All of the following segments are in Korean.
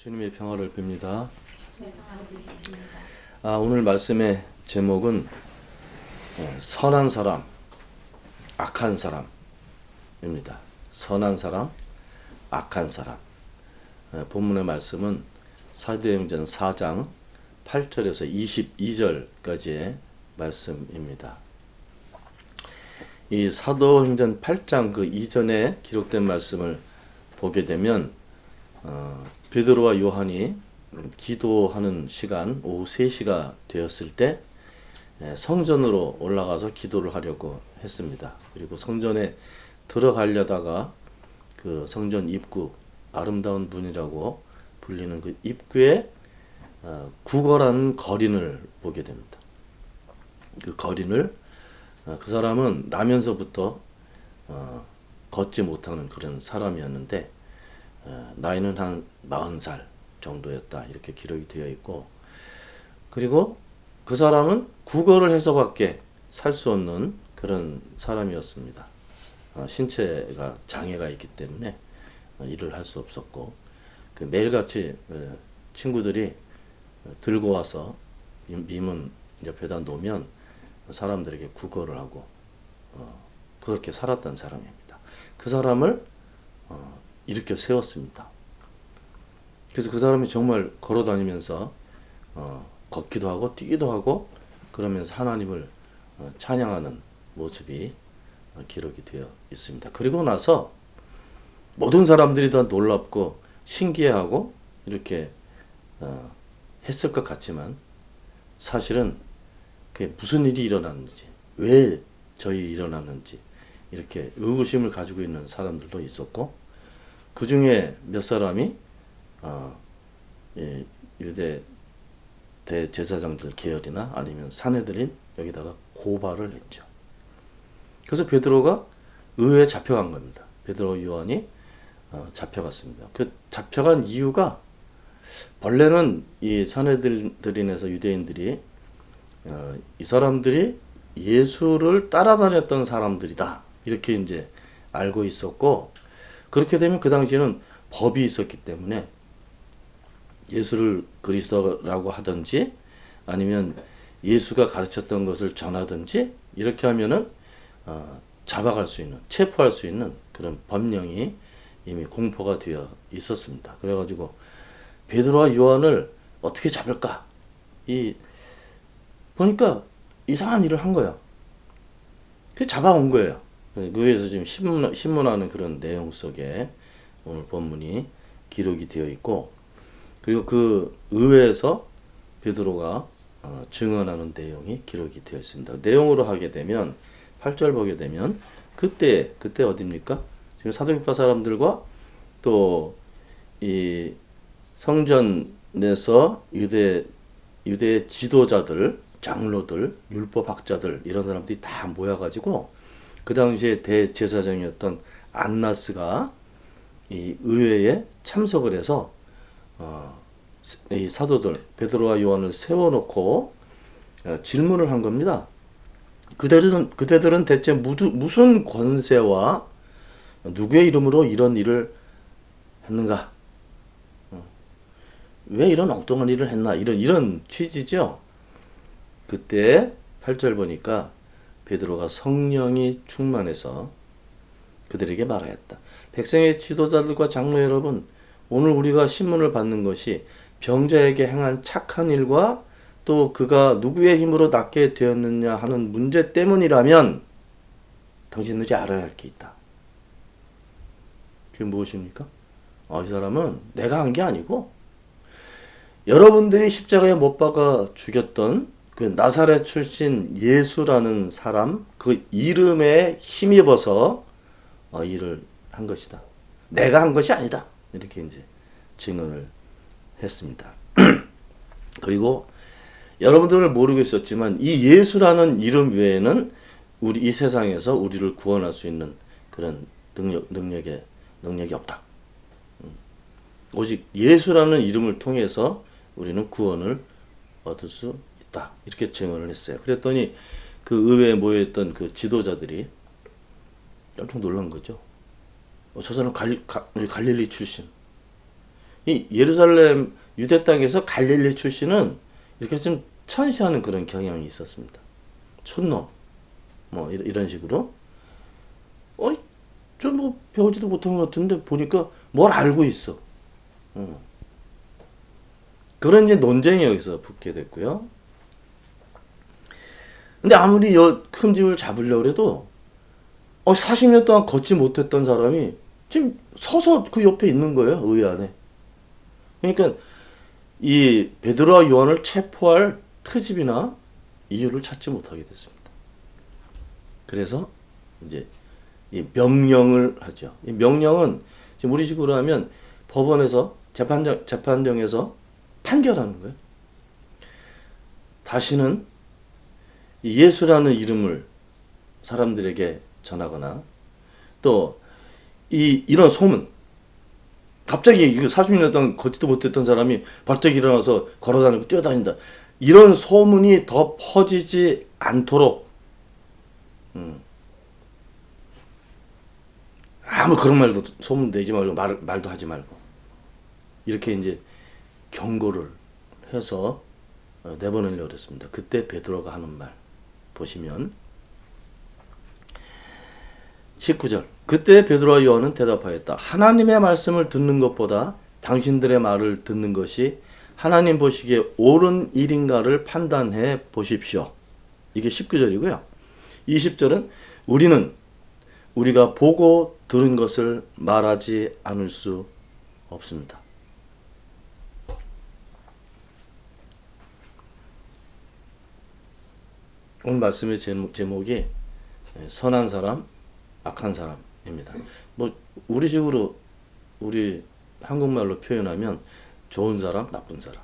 주님의 평화를 빕니다. 오늘 말씀의 제목은 선한 사람, 악한 사람입니다. 선한 사람, 악한 사람. 본문의 말씀은 사도행전 4장 8절에서 22절까지의 말씀입니다. 이 사도행전 8장 그 이전에 기록된 말씀을 보게 되면 베드로와 요한이 기도하는 시간 오후 3시가 되었을 때 성전으로 올라가서 기도를 하려고 했습니다. 그리고 성전에 들어가려다가 그 성전 입구, 아름다운 문이라고 불리는 그 입구에 구걸하는 거린을 보게 됩니다. 그 거린을 그 사람은 나면서부터 걷지 못하는 그런 사람이었는데 나이는 한 40살 정도였다 이렇게 기록이 되어 있고, 그리고 그 사람은 구걸을 해서밖에 살 수 없는 그런 사람이었습니다. 신체가 장애가 있기 때문에 일을 할 수 없었고, 그 매일같이 친구들이 들고 와서 민문 옆에다 놓으면 사람들에게 구걸을 하고 그렇게 살았던 사람입니다. 그 사람을 일으켜 세웠습니다. 그래서 그 사람이 정말 걸어 다니면서 걷기도 하고 뛰기도 하고 그러면서 하나님을 찬양하는 모습이 기록이 되어 있습니다. 그리고 나서 모든 사람들이 다 놀랍고 신기해하고 이렇게 했을 것 같지만 사실은 그게 무슨 일이 일어났는지, 왜 저희 일어났는지 이렇게 의구심을 가지고 있는 사람들도 있었고, 그 중에 몇 사람이 유대 대제사장들 계열이나 아니면 사내들인 여기다가 고발을 했죠. 그래서 베드로가 의회에 잡혀간 겁니다. 베드로 요한이 잡혀갔습니다. 그 잡혀간 이유가 본래는 이 사내들인에서 유대인들이 이 사람들이 예수를 따라다녔던 사람들이다 이렇게 이제 알고 있었고, 그렇게 되면 그 당시에는 법이 있었기 때문에 예수를 그리스도라고 하든지 아니면 예수가 가르쳤던 것을 전하든지 이렇게 하면은 잡아갈 수 있는, 체포할 수 있는 그런 법령이 이미 공포가 되어 있었습니다. 그래가지고 베드로와 요한을 어떻게 잡을까? 보니까 이상한 일을 한 거야. 그 잡아온 거예요. 의회에서 지금 신문하는 그런 내용 속에 오늘 본문이 기록이 되어 있고, 그리고 그 의회에서 베드로가 증언하는 내용이 기록이 되어 있습니다. 내용으로 하게 되면 8절 보게 되면 그때 어디입니까? 지금 사도행파 사람들과 또 이 성전에서 유대 지도자들, 장로들, 율법학자들 이런 사람들이 다 모여가지고 그 당시에 대제사장이었던 안나스가 이 의회에 참석을 해서 이 사도들 베드로와 요한을 세워놓고 질문을 한 겁니다. 그대들은 대체 무슨 권세와 누구의 이름으로 이런 일을 했는가? 왜 이런 엉뚱한 일을 했나? 이런 취지죠. 그때 8절 보니까 베드로가 성령이 충만해서 그들에게 말하였다. 백성의 지도자들과 장로 여러분, 오늘 우리가 신문을 받는 것이 병자에게 행한 착한 일과 또 그가 누구의 힘으로 낫게 되었느냐 하는 문제 때문이라면 당신들이 알아야 할 게 있다. 그게 무엇입니까? 이 사람은 내가 한 게 아니고 여러분들이 십자가에 못 박아 죽였던 그 나사렛 출신 예수라는 사람 그 이름에 힘입어서 일을 한 것이다. 내가 한 것이 아니다. 이렇게 이제 증언을 했습니다. 그리고 여러분들은 모르고 있었지만 이 예수라는 이름 외에는 이 세상에서 우리를 구원할 수 있는 그런 능력이 없다. 오직 예수라는 이름을 통해서 우리는 구원을 얻을 수 있다. 이렇게 증언을 했어요. 그랬더니 그 의회에 모여있던 그 지도자들이 깜짝 놀란 거죠. 저 사람 갈릴리 출신. 이 예루살렘 유대 땅에서 갈릴리 출신은 이렇게 좀 천시하는 그런 경향이 있었습니다. 촌놈 뭐 이런 식으로 좀 뭐 배우지도 못한 것 같은데 보니까 뭘 알고 있어. 그런 이제 논쟁이 여기서 붙게 됐고요. 근데 아무리 큰 집을 잡으려고 해도 40년 동안 걷지 못했던 사람이 지금 서서 그 옆에 있는 거예요. 의 안에. 그러니까 이 베드로와 요한을 체포할 트집이나 이유를 찾지 못하게 됐습니다. 그래서 이제 이 명령을 하죠. 이 명령은 지금 우리식으로 하면 법원에서 재판정에서 판결하는 거예요. 다시는 예수라는 이름을 사람들에게 전하거나 또 이런 소문, 갑자기 40년 동안 걷지도 못했던 사람이 갑자기 일어나서 걸어다니고 뛰어다닌다, 이런 소문이 더 퍼지지 않도록 아무 그런 말도 소문 내지 말고 말도 하지 말고 이렇게 이제 경고를 해서 내보내려고 했습니다. 그때 베드로가 하는 말 보시면 19절, 그때 베드로와 요한은 대답하였다. 하나님의 말씀을 듣는 것보다 당신들의 말을 듣는 것이 하나님 보시기에 옳은 일인가를 판단해 보십시오. 이게 19절이고요. 20절은 우리가 보고 들은 것을 말하지 않을 수 없습니다. 오늘 말씀의 제목이 선한 사람, 악한 사람입니다. 뭐 우리식으로 우리 한국말로 표현하면 좋은 사람, 나쁜 사람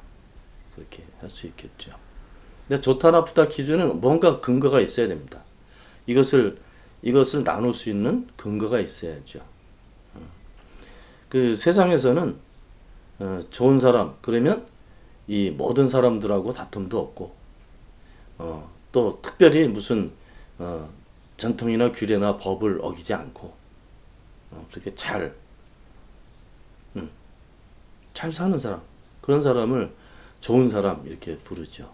그렇게 할 수 있겠죠. 근데 좋다 나쁘다 기준은 뭔가 근거가 있어야 됩니다. 이것을 나눌 수 있는 근거가 있어야죠. 그 세상에서는 좋은 사람 그러면 이 모든 사람들하고 다툼도 없고 또 특별히 무슨 전통이나 규례나 법을 어기지 않고 그렇게 잘 사는 사람, 그런 사람을 좋은 사람 이렇게 부르죠.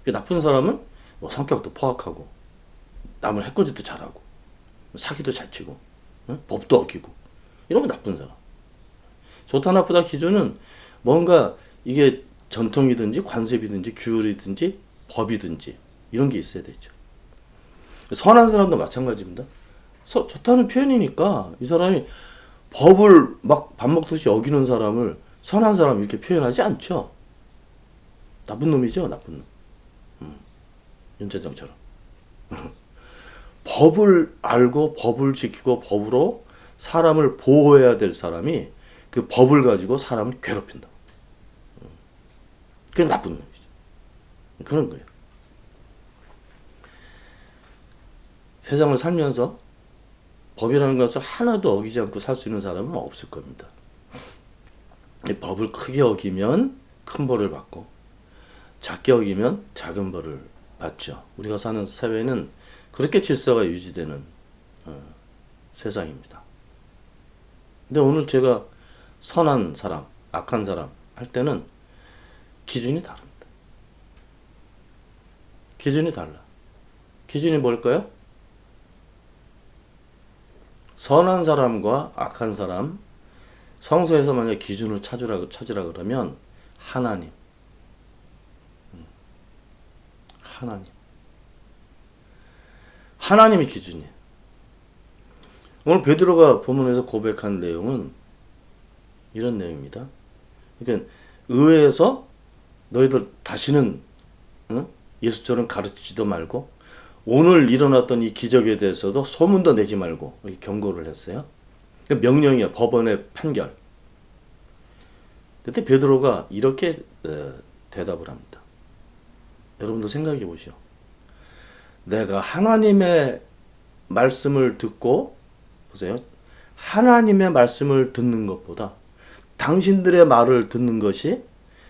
나쁜 사람은 뭐 성격도 포악하고 남을 해코지도 잘하고 사기도 잘 치고 법도 어기고 이러면 나쁜 사람. 좋다 나쁘다 기준은 뭔가 이게 전통이든지 관습이든지 규율이든지 법이든지 이런 게 있어야 되죠. 선한 사람도 마찬가지입니다. 좋다는 표현이니까 이 사람이 법을 막 밥 먹듯이 어기는 사람을 선한 사람 이렇게 표현하지 않죠. 나쁜 놈이죠, 나쁜 놈. 윤차장처럼. 법을 알고 법을 지키고 법으로 사람을 보호해야 될 사람이 그 법을 가지고 사람을 괴롭힌다. 그게 나쁜 놈이죠. 그런 거예요. 세상을 살면서 법이라는 것을 하나도 어기지 않고 살 수 있는 사람은 없을 겁니다. 법을 크게 어기면 큰 벌을 받고 작게 어기면 작은 벌을 받죠. 우리가 사는 사회는 그렇게 질서가 유지되는 세상입니다. 근데 오늘 제가 선한 사람, 악한 사람 할 때는 기준이 다릅니다. 기준이 달라. 기준이 뭘까요? 선한 사람과 악한 사람, 성서에서 만약 기준을 찾으라 그러면 하나님. 하나님이 기준이에요. 오늘 베드로가 본문에서 고백한 내용은 이런 내용입니다. 그러니까 의회에서 너희들 다시는 예수처럼 가르치지도 말고 오늘 일어났던 이 기적에 대해서도 소문도 내지 말고 이렇게 경고를 했어요. 명령이야, 법원의 판결. 그때 베드로가 이렇게 대답을 합니다. 여러분도 생각해 보시오. 내가 하나님의 말씀을 듣고, 보세요. 하나님의 말씀을 듣는 것보다 당신들의 말을 듣는 것이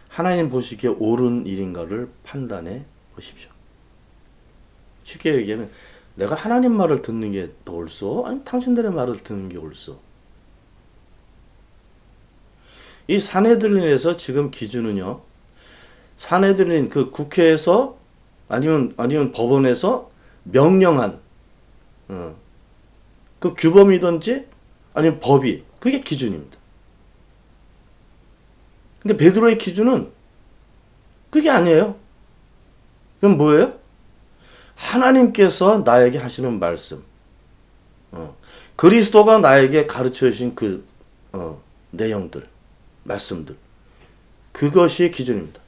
하나님 보시기에 옳은 일인가를 판단해 보십시오. 쉽게 얘기하면 내가 하나님 말을 듣는 게 더 옳소? 아니면 당신들의 말을 듣는 게 옳소? 이 산헤드린에서 지금 기준은요. 산헤드린 그 국회에서 아니면 법원에서 명령한 그 규범이든지 아니면 법이 그게 기준입니다. 근데 베드로의 기준은 그게 아니에요. 그럼 뭐예요? 하나님께서 나에게 하시는 말씀, 그리스도가 나에게 가르쳐 주신 그 내용들, 말씀들, 그것이 기준입니다.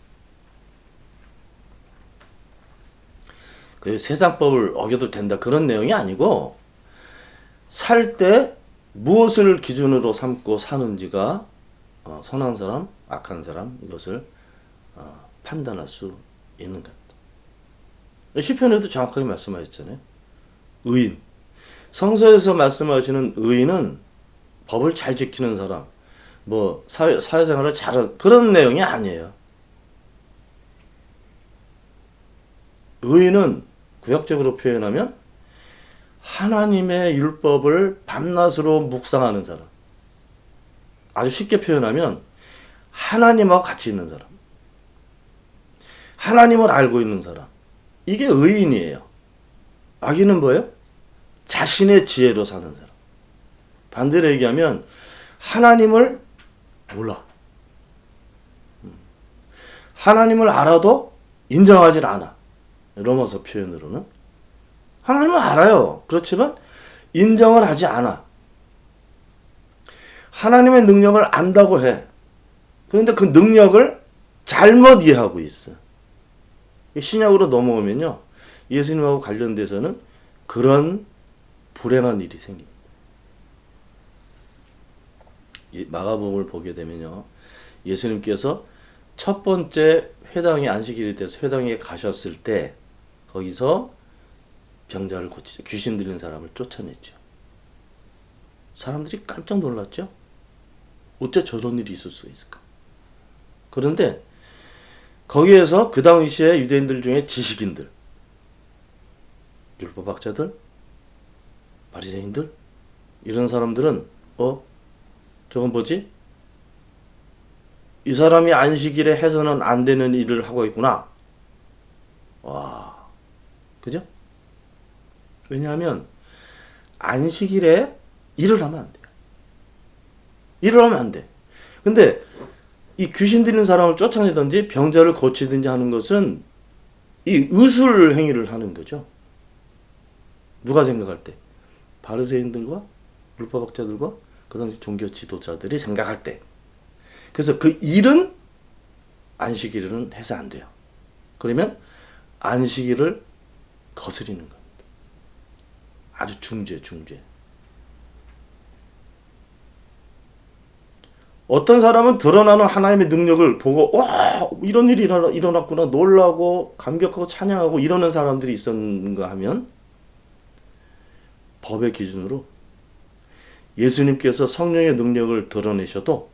그 세상법을 어겨도 된다 그런 내용이 아니고 살 때 무엇을 기준으로 삼고 사는지가 선한 사람, 악한 사람 이것을 판단할 수 있는 것. 시편에도 정확하게 말씀하셨잖아요. 의인. 성서에서 말씀하시는 의인은 법을 잘 지키는 사람, 뭐 사회생활을 잘하는 그런 내용이 아니에요. 의인은 구약적으로 표현하면 하나님의 율법을 밤낮으로 묵상하는 사람. 아주 쉽게 표현하면 하나님하고 같이 있는 사람. 하나님을 알고 있는 사람. 이게 의인이에요. 악인은 뭐예요? 자신의 지혜로 사는 사람. 반대로 얘기하면 하나님을 몰라. 하나님을 알아도 인정하지 않아. 로마서 표현으로는. 하나님을 알아요. 그렇지만 인정을 하지 않아. 하나님의 능력을 안다고 해. 그런데 그 능력을 잘못 이해하고 있어. 신약으로 넘어오면요. 예수님하고 관련돼서는 그런 불행한 일이 생깁니다. 마가복음을 보게 되면요. 예수님께서 첫 번째 회당이 안식일이 돼서 회당에 가셨을 때 거기서 병자를 고치죠. 귀신 들린 사람을 쫓아냈죠. 사람들이 깜짝 놀랐죠. 어째 저런 일이 있을 수 있을까? 그런데 거기에서 그 당시에 유대인들 중에 지식인들, 율법학자들, 바리새인들 이런 사람들은 저건 뭐지? 이 사람이 안식일에 해서는 안 되는 일을 하고 있구나. 와, 그죠? 왜냐하면 안식일에 일을 하면 안 돼요. 일을 하면 안 돼. 근데 이 귀신 들린 사람을 쫓아내든지 병자를 고치든지 하는 것은 이 의술 행위를 하는 거죠. 누가 생각할 때? 바리새인들과 율법학자들과 그 당시 종교 지도자들이 생각할 때. 그래서 그 일은 안식일은 해서 안 돼요. 그러면 안식일을 거스리는 겁니다. 아주 중죄. 어떤 사람은 드러나는 하나님의 능력을 보고 와 이런 일이 일어났구나 놀라고 감격하고 찬양하고 이러는 사람들이 있었는가 하면 법의 기준으로 예수님께서 성령의 능력을 드러내셔도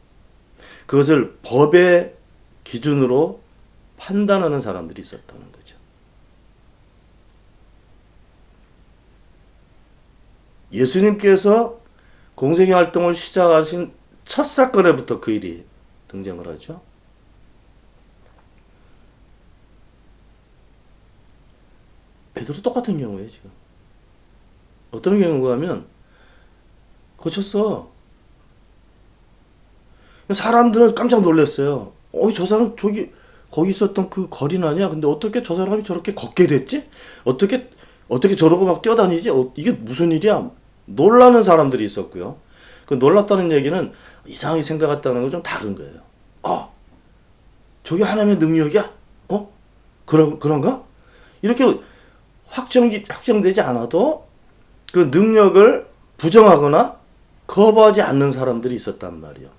그것을 법의 기준으로 판단하는 사람들이 있었다는 거죠. 예수님께서 공생의 활동을 시작하신 첫 사건에부터 그 일이 등장을 하죠. 베드로 똑같은 경우예요, 지금. 어떤 경우가 하면 고쳤어. 사람들은 깜짝 놀랐어요. 저 사람 거기 있었던 그 거린 아니야? 근데 어떻게 저 사람이 저렇게 걷게 됐지? 어떻게 저러고 막 뛰어다니지? 이게 무슨 일이야? 놀라는 사람들이 있었고요. 그 놀랐다는 얘기는 이상하게 생각했다는 건 좀 다른 거예요. 저게 하나님의 능력이야? 그런가? 이렇게 확정되지 않아도 그 능력을 부정하거나 거부하지 않는 사람들이 있었단 말이에요.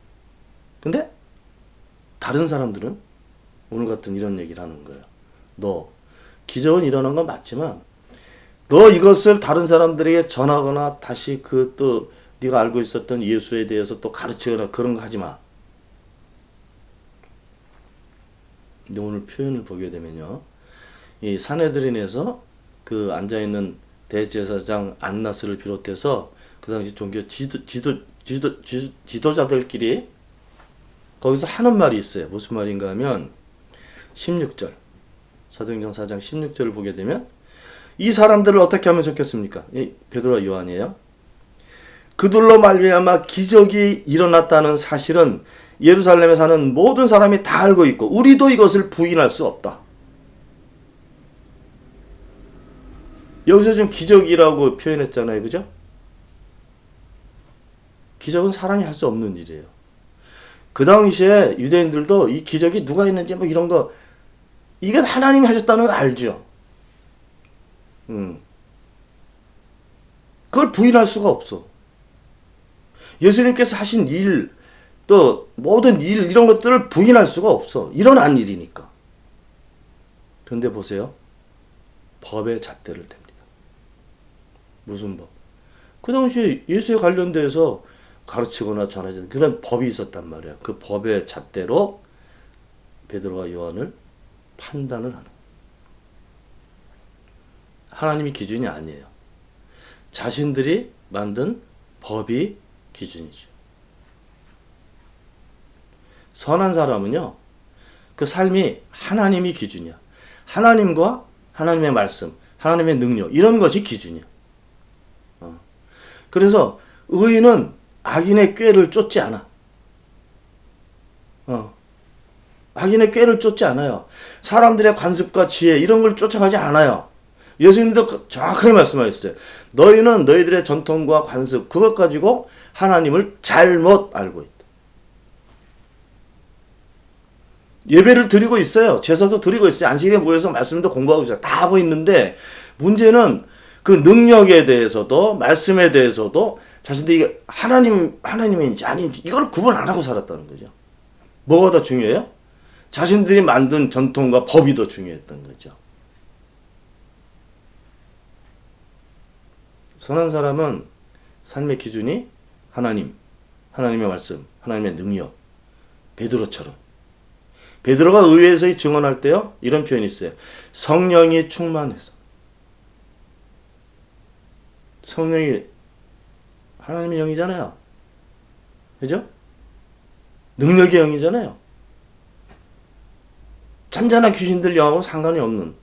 근데 다른 사람들은 오늘 같은 이런 얘기를 하는 거예요. 너 기적은 일어난 건 맞지만 너 이것을 다른 사람들에게 전하거나 다시 또 네가 알고 있었던 예수에 대해서 또 가르치거나 그런 거 하지 마. 근데 오늘 표현을 보게 되면요. 이 산헤드린에서 그 앉아있는 대제사장 안나스를 비롯해서 그 당시 종교 지도자들끼리 거기서 하는 말이 있어요. 무슨 말인가 하면 16절 사도행전 4장 16절을 보게 되면 이 사람들을 어떻게 하면 좋겠습니까? 베드로와 요한이에요. 그들로 말미암아 기적이 일어났다는 사실은 예루살렘에 사는 모든 사람이 다 알고 있고 우리도 이것을 부인할 수 없다. 여기서 지금 기적이라고 표현했잖아요. 그죠? 기적은 사람이 할 수 없는 일이에요. 그 당시에 유대인들도 이 기적이 누가 했는지 뭐 이런 거 이건 하나님이 하셨다는 거 알죠. 그걸 부인할 수가 없어. 예수님께서 하신 일, 또 모든 일 이런 것들을 부인할 수가 없어. 일어난 일이니까. 그런데 보세요. 법의 잣대를 댑니다. 무슨 법? 그 당시 예수에 관련돼서 가르치거나 전하는 그런 법이 있었단 말이야. 그 법의 잣대로 베드로와 요한을 판단을 하는. 하나님이 기준이 아니에요. 자신들이 만든 법이 기준이죠. 선한 사람은요, 그 삶이 하나님이 기준이야. 하나님과 하나님의 말씀, 하나님의 능력, 이런 것이 기준이야. 그래서 의인은 악인의 꾀를 쫓지 않아. 악인의 꾀를 쫓지 않아요. 사람들의 관습과 지혜, 이런 걸 쫓아가지 않아요. 예수님도 정확하게 말씀하셨어요. 너희는 너희들의 전통과 관습, 그것 가지고 하나님을 잘못 알고 있다. 예배를 드리고 있어요. 제사도 드리고 있어요. 안식일에 모여서 말씀도 공부하고 있어요. 다 하고 있는데 문제는 그 능력에 대해서도 말씀에 대해서도 자신들이 하나님인지 아닌지 이걸 구분 안 하고 살았다는 거죠. 뭐가 더 중요해요? 자신들이 만든 전통과 법이 더 중요했던 거죠. 선한 사람은 삶의 기준이 하나님, 하나님의 말씀, 하나님의 능력, 베드로처럼. 베드로가 의회에서 증언할 때요, 이런 표현이 있어요. 성령이 충만해서. 성령이 하나님의 영이잖아요. 그죠? 능력의 영이잖아요. 잔잔한 귀신들 영하고 상관이 없는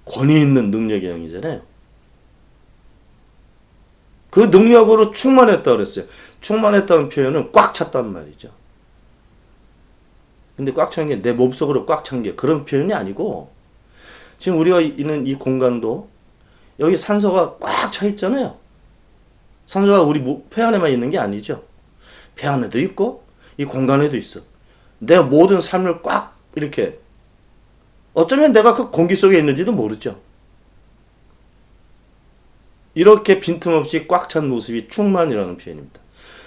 권위 있는 능력의 영이잖아요. 그 능력으로 충만했다고 그랬어요. 충만했다는 표현은 꽉 찼단 말이죠. 근데 꽉 찬 게 내 몸속으로 꽉 찬 게 그런 표현이 아니고 지금 우리가 있는 이 공간도 여기 산소가 꽉 차 있잖아요. 산소가 우리 폐 안에만 있는 게 아니죠. 폐 안에도 있고 이 공간에도 있어. 내 모든 삶을 꽉 이렇게 어쩌면 내가 그 공기 속에 있는지도 모르죠. 이렇게 빈틈없이 꽉 찬 모습이 충만이라는 표현입니다.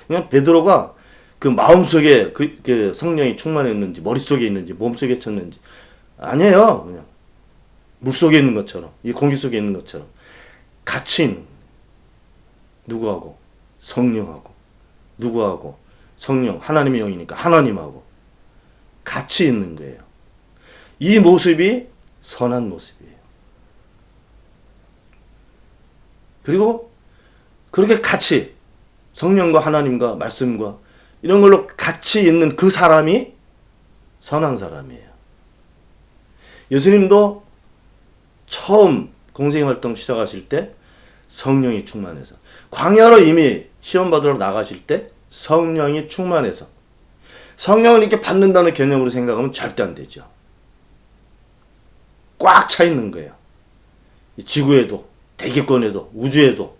그냥 베드로가 그 마음속에 그 성령이 충만했는지 머릿속에 있는지 몸속에 쳤는지 아니에요. 그냥 물속에 있는 것처럼 이 공기 속에 있는 것처럼 같이 있는 누구하고? 성령하고. 누구하고? 성령 하나님의 영이니까 하나님하고 같이 있는 거예요. 이 모습이 선한 모습이에요. 그리고 그렇게 같이 성령과 하나님과 말씀과 이런 걸로 같이 있는 그 사람이 선한 사람이에요. 예수님도 처음 공생의 활동 시작하실 때 성령이 충만해서 광야로 이미 시험 받으러 나가실 때 성령이 충만해서 성령을 이렇게 받는다는 개념으로 생각하면 절대 안 되죠. 꽉 차 있는 거예요. 지구에도 대기권에도 우주에도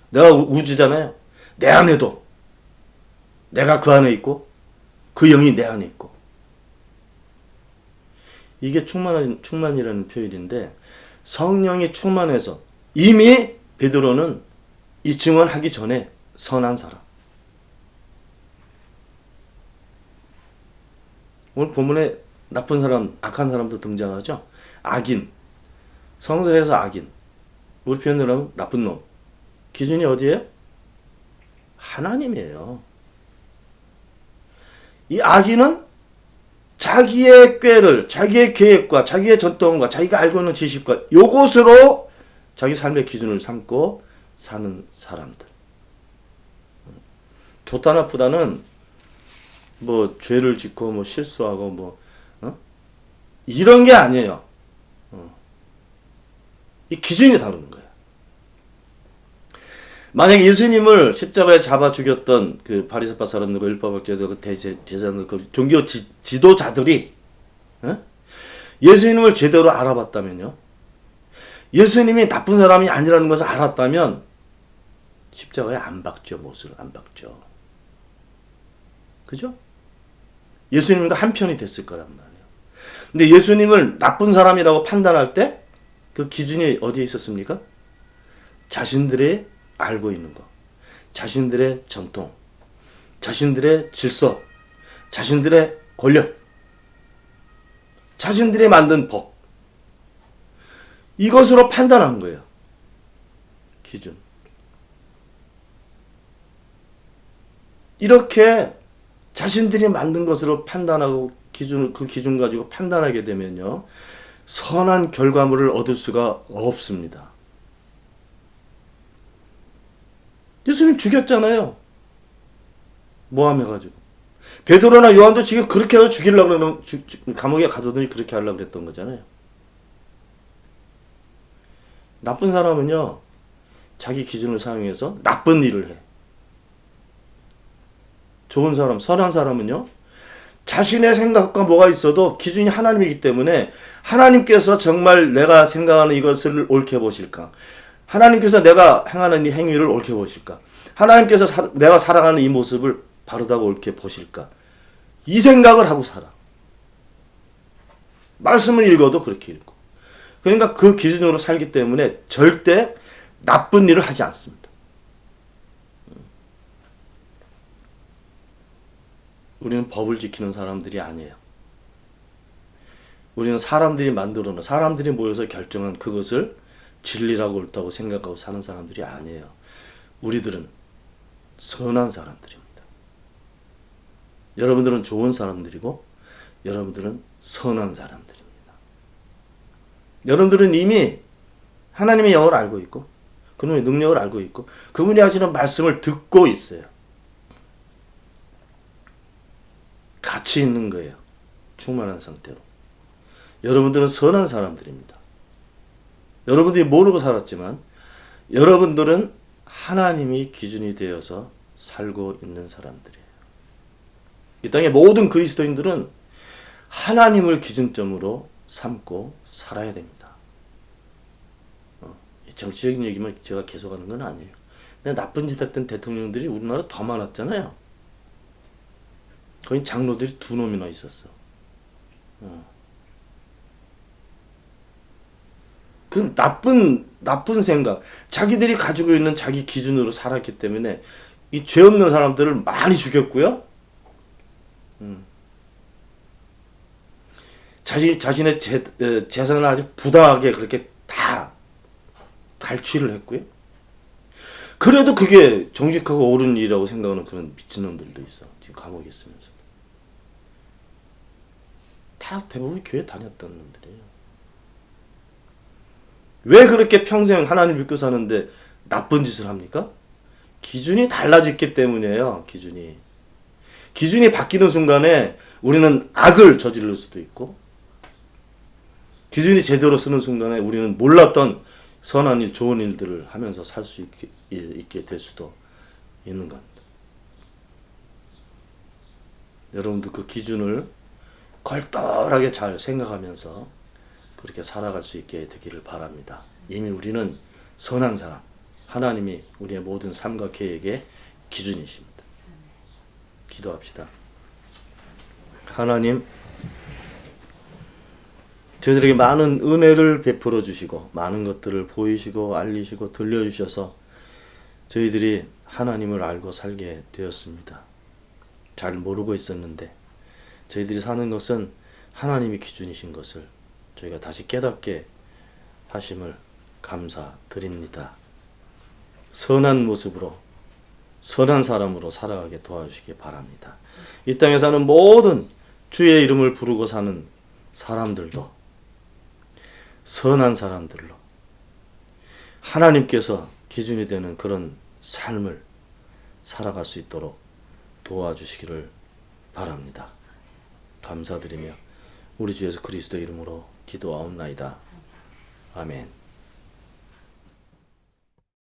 내가 우주잖아요. 내 안에도 내가 그 안에 있고 그 영이 내 안에 있고 이게 충만이라는 표현인데 성령이 충만해서 이미 베드로는 이 증언하기 전에 선한 사람. 오늘 본문에 나쁜 사람, 악한 사람도 등장하죠. 악인. 성서에서 악인. 우리 표현으로 하면 나쁜 놈. 기준이 어디예요? 하나님이에요. 이 악인은 자기의 꾀를, 자기의 계획과 자기의 전통과 자기가 알고 있는 지식과 요것으로 자기 삶의 기준을 삼고 사는 사람들. 좋다 나쁘다는 뭐 죄를 짓고 뭐 실수하고 뭐 이런 게 아니에요. 이 기준이 다른 거예요. 만약 예수님을 십자가에 잡아 죽였던 그 바리새파 사람들과 율법학자들, 그 대제사장들, 그 종교 지도자들이 예수님을 제대로 알아봤다면요, 예수님이 나쁜 사람이 아니라는 것을 알았다면 십자가에 안 박죠. 못을 안 박죠. 그죠? 예수님과 한편이 됐을 거란 말이에요. 근데 예수님을 나쁜 사람이라고 판단할 때 그 기준이 어디에 있었습니까? 자신들의 알고 있는 것, 자신들의 전통, 자신들의 질서, 자신들의 권력, 자신들이 만든 법, 이것으로 판단한 거예요. 기준. 이렇게 자신들이 만든 것으로 판단하고 그 기준 가지고 판단하게 되면요, 선한 결과물을 얻을 수가 없습니다. 예수님 죽였잖아요. 모함해가지고. 베드로나 요한도 지금 그렇게 해서 죽이려고 그러는, 감옥에 가두더니 그렇게 하려고 그랬던 거잖아요. 나쁜 사람은요, 자기 기준을 사용해서 나쁜 일을 해. 좋은 사람, 선한 사람은요, 자신의 생각과 뭐가 있어도 기준이 하나님이기 때문에 하나님께서 정말 내가 생각하는 이것을 옳게 보실까? 하나님께서 내가 행하는 이 행위를 옳게 보실까? 하나님께서 내가 살아가는 이 모습을 바르다고 옳게 보실까? 이 생각을 하고 살아. 말씀을 읽어도 그렇게 읽고. 그러니까 그 기준으로 살기 때문에 절대 나쁜 일을 하지 않습니다. 우리는 법을 지키는 사람들이 아니에요. 우리는 사람들이 만들어놓은, 사람들이 모여서 결정한 그것을 진리라고 옳다고 생각하고 사는 사람들이 아니에요. 우리들은 선한 사람들입니다. 여러분들은 좋은 사람들이고 여러분들은 선한 사람들입니다. 여러분들은 이미 하나님의 영을 알고 있고 그분의 능력을 알고 있고 그분이 하시는 말씀을 듣고 있어요. 같이 있는 거예요. 충만한 상태로. 여러분들은 선한 사람들입니다. 여러분들이 모르고 살았지만 여러분들은 하나님이 기준이 되어서 살고 있는 사람들이에요. 이 땅의 모든 그리스도인들은 하나님을 기준점으로 삼고 살아야 됩니다. 정치적인 얘기만 제가 계속하는 건 아니에요. 근데 나쁜 짓 했던 대통령들이 우리나라 더 많았잖아요. 거기 장로들이 2놈이나 있었어. 그 나쁜 생각, 자기들이 가지고 있는 자기 기준으로 살았기 때문에 이 죄 없는 사람들을 많이 죽였고요. 자신의 재산을 아주 부당하게 그렇게 다 갈취를 했고요. 그래도 그게 정직하고 옳은 일이라고 생각하는 그런 미친놈들도 있어. 지금 감옥에 있으면서. 다 대부분 교회 다녔던 놈들이에요. 왜 그렇게 평생 하나님 믿고 사는데 나쁜 짓을 합니까? 기준이 달라졌기 때문이에요. 기준이 바뀌는 순간에 우리는 악을 저지를 수도 있고 기준이 제대로 쓰는 순간에 우리는 몰랐던 선한 일, 좋은 일들을 하면서 살 수 있게 될 수도 있는 겁니다. 여러분도 그 기준을 걸떨하게 잘 생각하면서 그렇게 살아갈 수 있게 되기를 바랍니다. 이미 우리는 선한 사람, 하나님이 우리의 모든 삶과 계획의 기준이십니다. 기도합시다. 하나님, 저희들에게 많은 은혜를 베풀어 주시고 많은 것들을 보이시고 알리시고 들려주셔서 저희들이 하나님을 알고 살게 되었습니다. 잘 모르고 있었는데 저희들이 사는 것은 하나님이 기준이신 것을 저희가 다시 깨닫게 하심을 감사드립니다. 선한 모습으로 선한 사람으로 살아가게 도와주시기 바랍니다. 이 땅에 사는 모든 주의 이름을 부르고 사는 사람들도 선한 사람들로 하나님께서 기준이 되는 그런 삶을 살아갈 수 있도록 도와주시기를 바랍니다. 감사드리며 우리 주 예수 그리스도 이름으로 기도하옵나이다. 아멘.